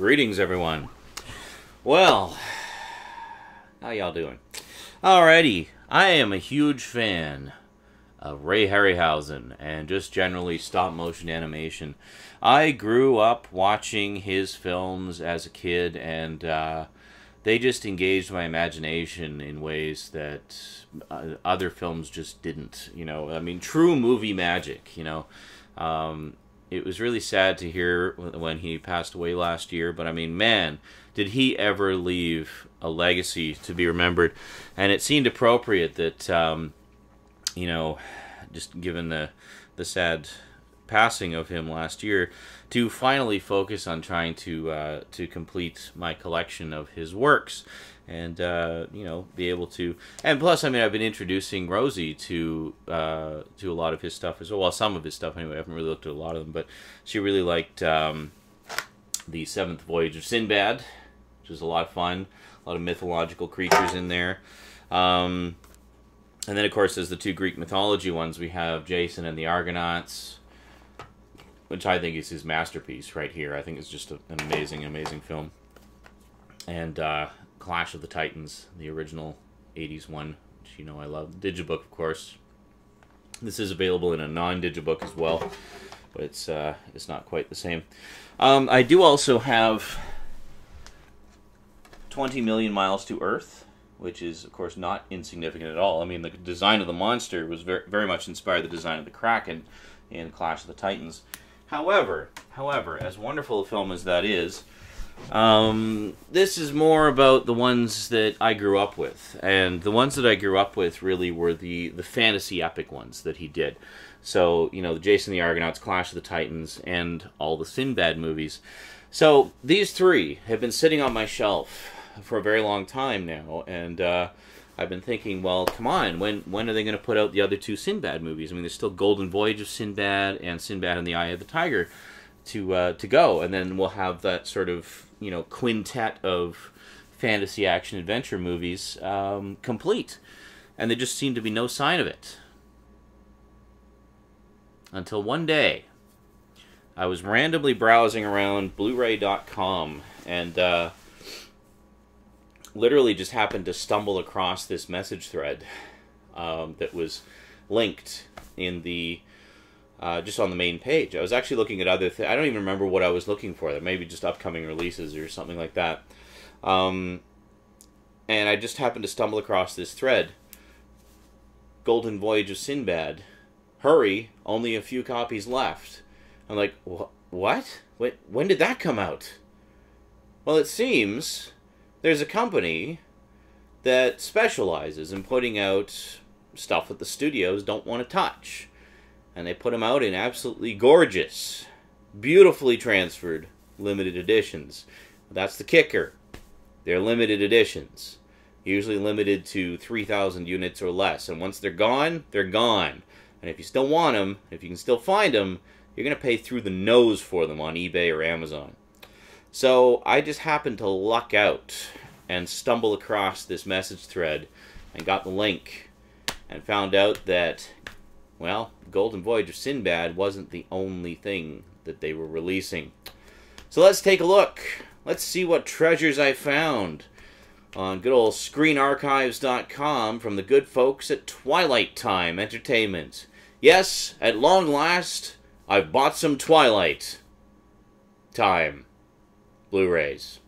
Greetings, everyone. Well, how y'all doing? Alrighty, I am a huge fan of Ray Harryhausen and just generally stop-motion animation. I grew up watching his films as a kid, and they just engaged my imagination in ways that other films just didn't. You know, I mean, true movie magic, you know. It was really sad to hear when he passed away last year, but I mean, man, did he ever leave a legacy to be remembered. And it seemed appropriate that, you know, just given the sad passing of him last year, to finally focus on trying to complete my collection of his works. And, you know, be able to... And plus, I mean, I've been introducing Rosie to a lot of his stuff as well. Well, some of his stuff, anyway. I haven't really looked at a lot of them. But she really liked the Seventh Voyage of Sinbad, which was a lot of fun. A lot of mythological creatures in there. And then, of course, there's the two Greek mythology ones. We have Jason and the Argonauts, which I think is his masterpiece right here. I think it's just an amazing, amazing film. And... Clash of the Titans, the original 80s one, which you know I love. Digibook, of course. This is available in a non-digibook as well, but it's not quite the same. I do also have 20 Million Miles to Earth, which is, of course, not insignificant at all. I mean, the design of the monster was very, very much inspired the design of the Kraken in Clash of the Titans. However, as wonderful a film as that is, this is more about the ones that I grew up with. And the ones that I grew up with really were the fantasy epic ones that he did. So, you know, the Jason the Argonauts, Clash of the Titans, and all the Sinbad movies. So, these three have been sitting on my shelf for a very long time now. And I've been thinking, well, come on, when are they going to put out the other two Sinbad movies? I mean, there's still Golden Voyage of Sinbad and Sinbad and the Eye of the Tiger to go. And then we'll have that sort of, you know, quintet of fantasy action adventure movies complete. And there just seemed to be no sign of it. Until one day, I was randomly browsing around blu-ray.com and literally just happened to stumble across this message thread that was linked in the just on the main page. I was actually looking at other things. I don't even remember what I was looking for. Maybe just upcoming releases or something like that. And I just happened to stumble across this thread. Golden Voyage of Sinbad. Hurry, only a few copies left. I'm like, what? Wait, when did that come out? Well, it seems there's a company that specializes in putting out stuff that the studios don't want to touch. And they put them out in absolutely gorgeous, beautifully transferred limited editions. That's the kicker. They're limited editions. Usually limited to 3,000 units or less. And once they're gone, they're gone. And if you still want them, if you can still find them, you're going to pay through the nose for them on eBay or Amazon. So I just happened to luck out and stumble across this message thread and got the link and found out that, well, Golden Voyage of Sinbad wasn't the only thing that they were releasing. So let's take a look. Let's see what treasures I found on good old ScreenArchives.com from the good folks at Twilight Time Entertainment. Yes, at long last, I've bought some Twilight Time Blu-rays.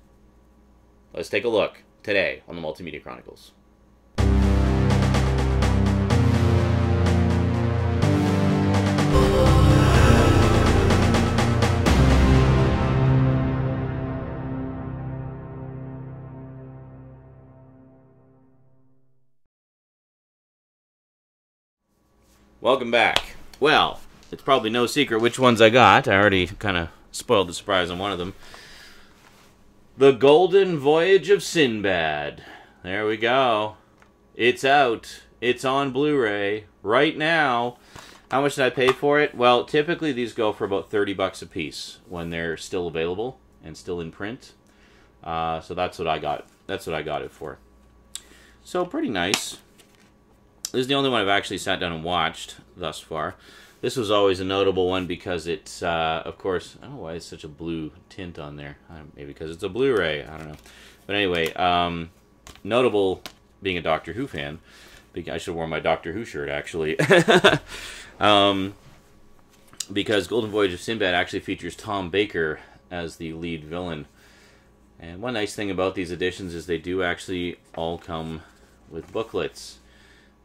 Let's take a look today on the Multimedia Chronicles. Welcome back. Well, it's probably no secret which ones I got. I already kind of spoiled the surprise on one of them. The Golden Voyage of Sinbad. There we go. It's out. It's on Blu-ray right now. How much did I pay for it? Well, typically these go for about 30 bucks a piece when they're still available and still in print. So that's what I got. That's what I got it for. So pretty nice. This is the only one I've actually sat down and watched. thus far. This was always a notable one because it's, of course, I don't know why it's such a blue tint on there. Maybe because it's a Blu-ray. I don't know. But anyway, notable being a Doctor Who fan. I should have worn my Doctor Who shirt, actually. Because Golden Voyage of Sinbad actually features Tom Baker as the lead villain. And one nice thing about these editions is they do actually all come with booklets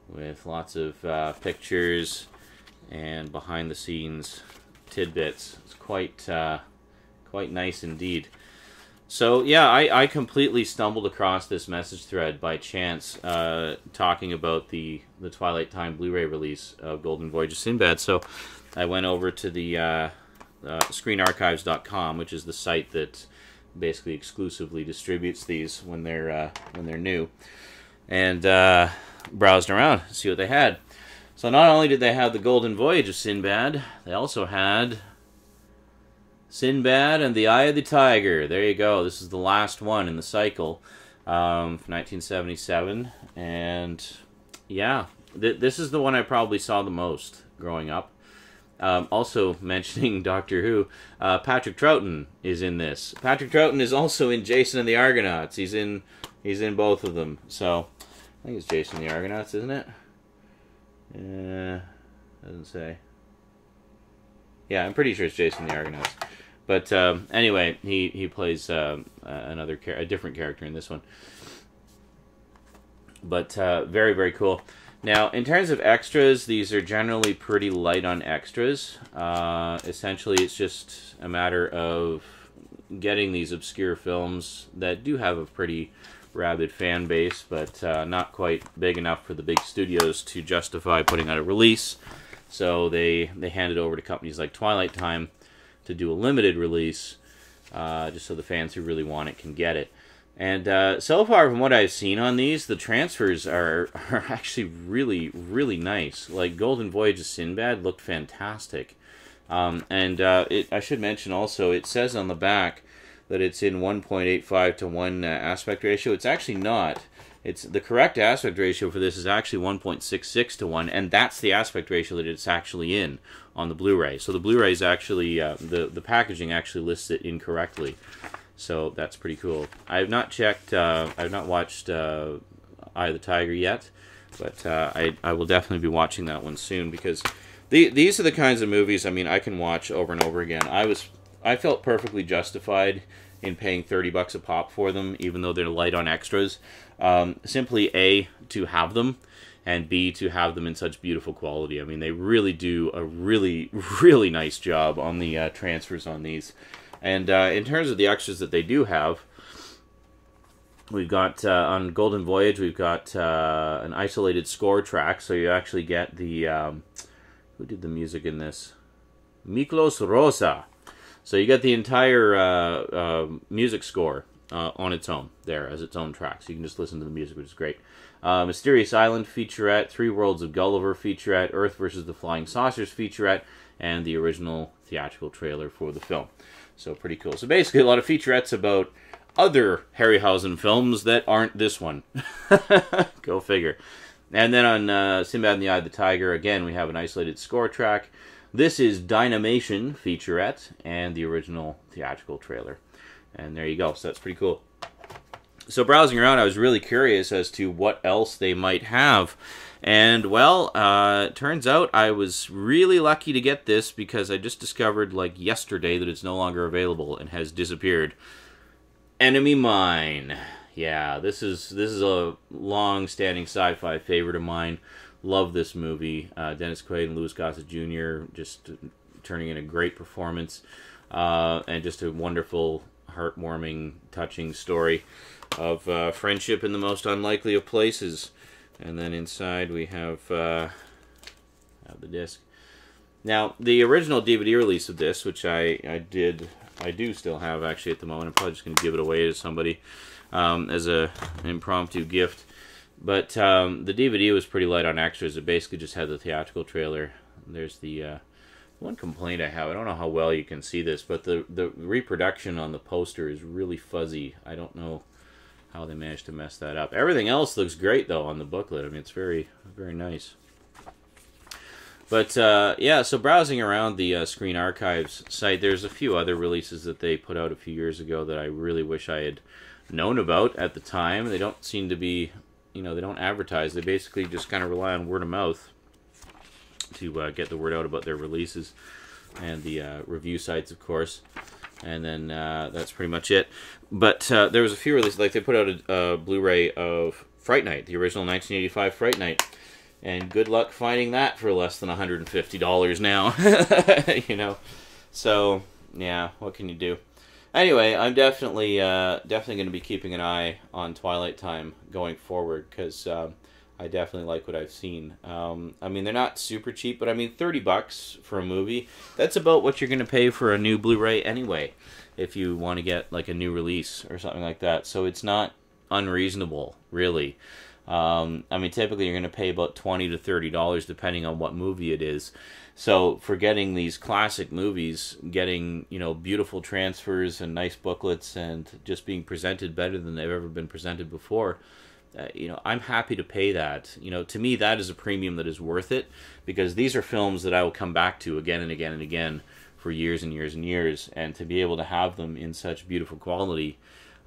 with lots of pictures and behind-the-scenes tidbits. It's quite nice indeed. So yeah, I completely stumbled across this message thread by chance, talking about the Twilight Time Blu-ray release of Golden Voyage of Sinbad. So I went over to the screenarchives.com, which is the site that basically exclusively distributes these when they're new, and browsed around to see what they had. So not only did they have the Golden Voyage of Sinbad, they also had Sinbad and the Eye of the Tiger. There you go. This is the last one in the cycle, from 1977. And yeah, this is the one I probably saw the most growing up. Also mentioning Doctor Who, Patrick Troughton is in this. Patrick Troughton is also in Jason and the Argonauts. He's in both of them. So I think it's Jason and the Argonauts, isn't it? Doesn't say. Yeah, I'm pretty sure it's Jason and the Argonauts. But anyway, he plays a different character in this one. But very, very cool. Now, in terms of extras, these are generally pretty light on extras. Essentially, it's just a matter of getting these obscure films that do have a pretty rabid fan base, but not quite big enough for the big studios to justify putting out a release. So they hand it over to companies like Twilight Time to do a limited release, just so the fans who really want it can get it. And so far, from what I've seen on these, the transfers are actually really, really nice. Like, Golden Voyage of Sinbad looked fantastic. I should mention also, it says on the back that it's in 1.85 to 1 aspect ratio. It's actually not. The correct aspect ratio for this is actually 1.66 to 1, and that's the aspect ratio that it's actually in on the Blu-ray. So the Blu-ray is actually, the packaging actually lists it incorrectly. So that's pretty cool. I have not checked, I've not watched Eye of the Tiger yet, but I will definitely be watching that one soon, because these are the kinds of movies, I mean, I can watch over and over again. I felt perfectly justified in paying $30 a pop for them, even though they're light on extras. Simply A, to have them, and B, to have them in such beautiful quality. I mean, they really do a really, really nice job on the transfers on these. And in terms of the extras that they do have, we've got, on Golden Voyage, we've got an isolated score track, so you actually get the, who did the music in this? Miklos Rosa. So you get the entire music score on its own there as its own track. So you can just listen to the music, which is great. Mysterious Island featurette, Three Worlds of Gulliver featurette, Earth versus the Flying Saucers featurette, and the original theatrical trailer for the film. So pretty cool. So basically a lot of featurettes about other Harryhausen films that aren't this one. Go figure. And then on Sinbad and the Eye of the Tiger, again, we have an isolated score track. This is Dynamation featurette and the original theatrical trailer. And there you go. So that's pretty cool. So browsing around, I was really curious as to what else they might have. And, well, it turns out I was really lucky to get this because I just discovered, like, yesterday that it's no longer available and has disappeared. Enemy Mine. Yeah, this is a long-standing sci-fi favorite of mine. Love this movie. Dennis Quaid and Louis Gossett Jr. just turning in a great performance. And just a wonderful, heartwarming, touching story of friendship in the most unlikely of places. And then inside we have the disc. Now, the original DVD release of this, which I do still have actually at the moment. I'm probably just going to give it away to somebody as an impromptu gift. But the DVD was pretty light on extras. It basically just had the theatrical trailer. There's the one complaint I have. I don't know how well you can see this, but the reproduction on the poster is really fuzzy. I don't know how they managed to mess that up. Everything else looks great, though, on the booklet. I mean, it's very, very nice. But yeah, so browsing around the Screen Archives site, there's a few other releases that they put out a few years ago that I really wish I had known about at the time. They don't seem to be, they don't advertise. They basically just kind of rely on word of mouth to get the word out about their releases, and the review sites, of course. And then that's pretty much it. But there was a few releases, like they put out a Blu-ray of Fright Night, the original 1985 Fright Night. And good luck finding that for less than $150 now. So, yeah, what can you do? Anyway, I'm definitely going to be keeping an eye on Twilight Time going forward, because I definitely like what I've seen. I mean, they're not super cheap, but I mean, $30 for a movie, that's about what you're going to pay for a new Blu-ray anyway, if you want to get like a new release or something like that. So it's not unreasonable, really. I mean, typically you're going to pay about $20 to $30 depending on what movie it is. So for getting these classic movies, getting, beautiful transfers and nice booklets and just being presented better than they've ever been presented before, I'm happy to pay that. To me, that is a premium that is worth it, because these are films that I will come back to again and again and again for years and years and years, and to be able to have them in such beautiful quality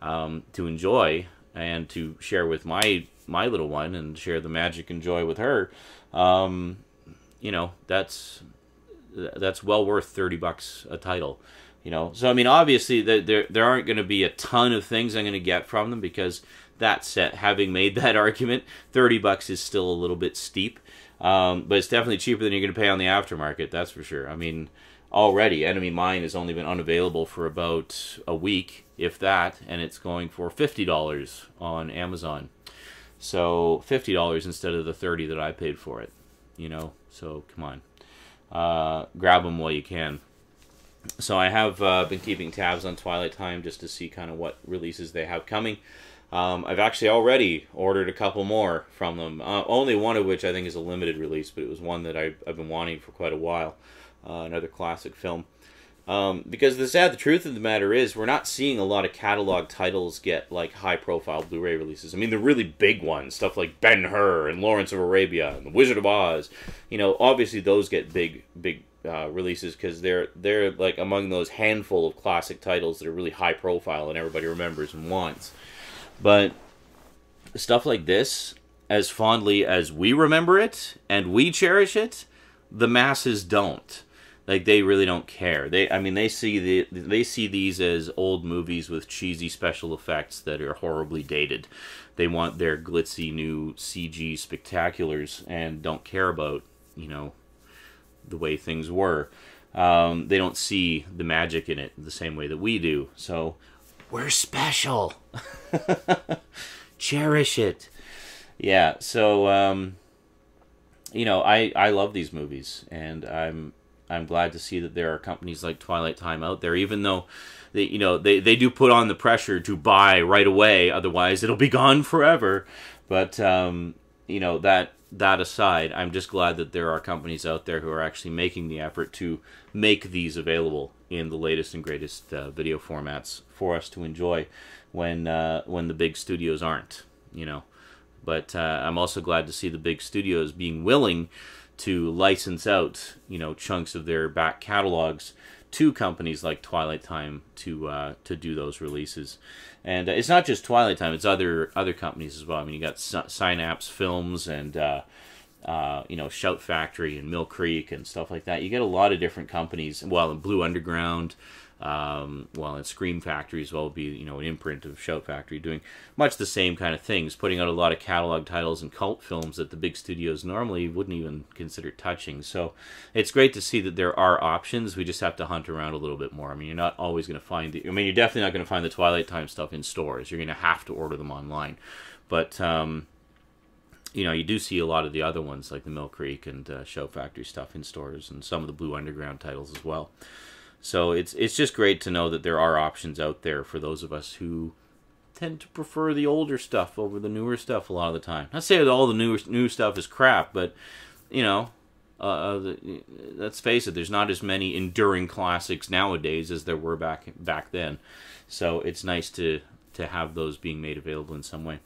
to enjoy and to share with my little one and share the magic and joy with her, that's well worth $30 a title. So I mean, obviously there aren't going to be a ton of things I'm going to get from them, because that set, having made that argument, $30 is still a little bit steep, but it's definitely cheaper than you're going to pay on the aftermarket, that's for sure. I mean, already Enemy Mine has only been unavailable for about a week, if that, and it's going for $50 on Amazon. So $50 instead of the $30 that I paid for it, so come on, grab them while you can. So I have been keeping tabs on Twilight Time just to see kind of what releases they have coming. I've actually already ordered a couple more from them, only one of which I think is a limited release, but it was one that I've been wanting for quite a while, another classic film. Because the truth of the matter is, we're not seeing a lot of catalog titles get like high-profile Blu-ray releases. I mean, the really big ones, stuff like Ben-Hur and Lawrence of Arabia and The Wizard of Oz, obviously those get big releases, because they're like among those handful of classic titles that are really high-profile and everybody remembers and wants. But stuff like this, as fondly as we remember it and we cherish it, the masses don't. Like, they really don't care. They see these as old movies with cheesy special effects that are horribly dated. They want their glitzy new CG spectaculars and don't care about, the way things were. They don't see the magic in it the same way that we do. So, we're special. Cherish it. Yeah, so, I love these movies, and I'm glad to see that there are companies like Twilight Time out there, even though they do put on the pressure to buy right away, otherwise it'll be gone forever. But that aside, I'm just glad that there are companies out there who are actually making the effort to make these available in the latest and greatest video formats for us to enjoy when the big studios aren't, But I'm also glad to see the big studios being willing to license out, chunks of their back catalogs to companies like Twilight Time to do those releases. And it's not just Twilight Time; it's other companies as well. I mean, you got Synapse Films and Shout Factory and Mill Creek and stuff like that. You get a lot of different companies. Well, and Blue Underground. And Scream Factory as well would be, an imprint of Shout Factory, doing much the same kind of things, putting out a lot of catalog titles and cult films that the big studios normally wouldn't even consider touching. So it's great to see that there are options. We just have to hunt around a little bit more. I mean, you're not always going to find you're definitely not going to find the Twilight Time stuff in stores. You're going to have to order them online. But, you do see a lot of the other ones, like the Mill Creek and Shout Factory stuff in stores, and some of the Blue Underground titles as well. So it's just great to know that there are options out there for those of us who tend to prefer the older stuff over the newer stuff a lot of the time. Not saying that all the new stuff is crap, but let's face it, there's not as many enduring classics nowadays as there were back then. So it's nice to have those being made available in some way.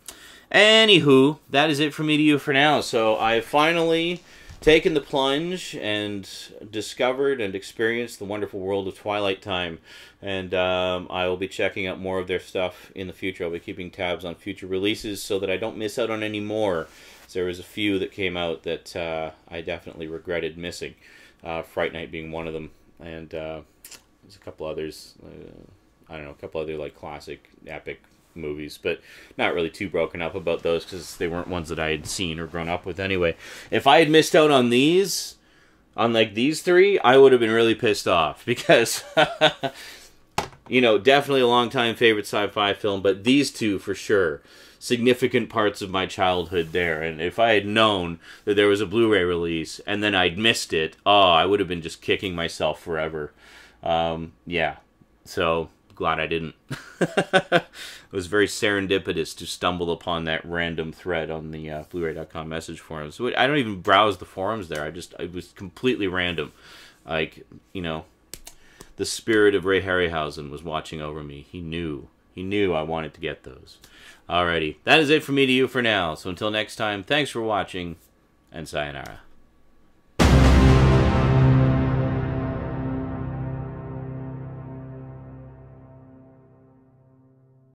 Anywho, that is it from me to you for now. So I finally taken the plunge and discovered and experienced the wonderful world of Twilight time. And I will be checking out more of their stuff in the future. I'll be keeping tabs on future releases so that I don't miss out on any more. So there was a few that came out that I definitely regretted missing. Fright Night being one of them. And there's a couple others. I don't know, a couple other like classic, epic movies, but not really too broken up about those because they weren't ones that I had seen or grown up with anyway. If I had missed out on these, on like these three, I would have been really pissed off because, you know, definitely a long-time favorite sci-fi film, but these two for sure, significant parts of my childhood there. And if I had known that there was a Blu-ray release and then I'd missed it, oh, I would have been just kicking myself forever. Yeah, so glad I didn't. It was very serendipitous to stumble upon that random thread on the Blu-ray.com message forums. So I don't even browse the forums there. It was completely random. Like, you know, the spirit of Ray Harryhausen was watching over me. He knew I wanted to get those. Alrighty, that is it from me to you for now. So until next time, thanks for watching, and sayonara.